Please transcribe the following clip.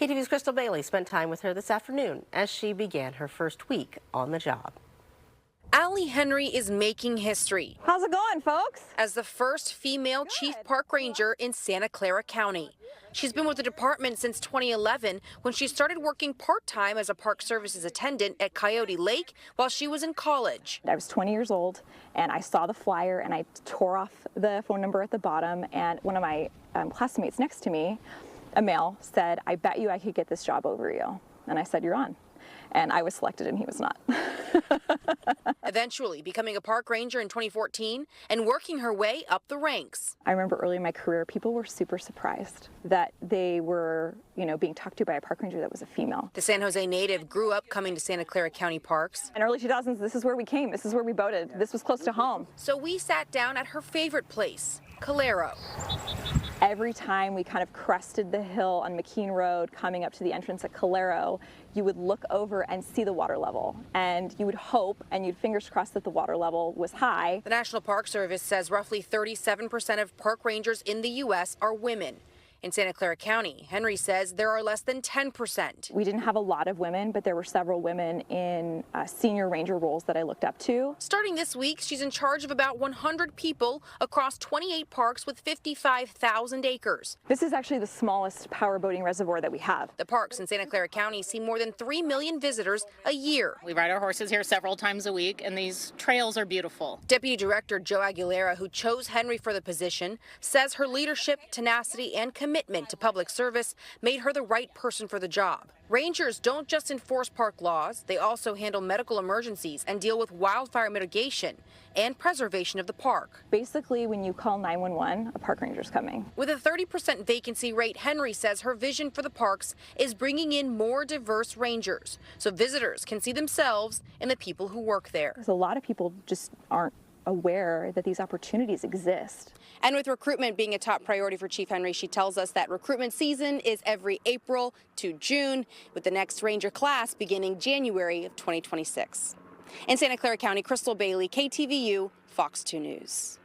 KTVU's Crystal Bailey spent time with her this afternoon as she began her first week on the job. Allie Henry is making history. How's it going, folks? As the first female chief park ranger in Santa Clara County. She's been with the department since 2011 when she started working part-time as a park services attendant at Coyote Lake while she was in college. I was 20 years old and I saw the flyer and I tore off the phone number at the bottom, and one of my classmates next to me, a male, said, "I bet you I could get this job over you." And I said, "You're on." And I was selected and he was not. Eventually becoming a park ranger in 2014 and working her way up the ranks. I remember early in my career, people were super surprised that they were, being talked to by a park ranger that was a female. The San Jose native grew up coming to Santa Clara County parks. In early 2000s, this is where we came. This is where we boated. This was close to home. So we sat down at her favorite place, Calero. Every time we kind of crested the hill on McKean Road coming up to the entrance at Calero, you would look over and see the water level, and you would hope and you'd fingers crossed that the water level was high. The National Park Service says roughly 37% of park rangers in the U.S. are women. In Santa Clara County, Henry says there are less than 10%. We didn't have a lot of women, but there were several women in senior ranger roles that I looked up to. Starting this week, she's in charge of about 100 people across 28 parks with 55,000 acres. This is actually the smallest power boating reservoir that we have. The parks in Santa Clara County see more than 3 million visitors a year. We ride our horses here several times a week, and these trails are beautiful. Deputy Director Joe Aguilera, who chose Henry for the position, says her leadership, tenacity, and commitment to public service made her the right person for the job. Rangers don't just enforce park laws, they also handle medical emergencies and deal with wildfire mitigation and preservation of the park. Basically, when you call 911, a park ranger's coming. With a 30% vacancy rate, Henry says her vision for the parks is bringing in more diverse rangers so visitors can see themselves in the people who work there. Because a lot of people just aren't aware that these opportunities exist. And with recruitment being a top priority for Chief Henry, she tells us that recruitment season is every April to June, with the next ranger class beginning January of 2026. In Santa Clara County, Crystal Bailey, KTVU, Fox 2 News.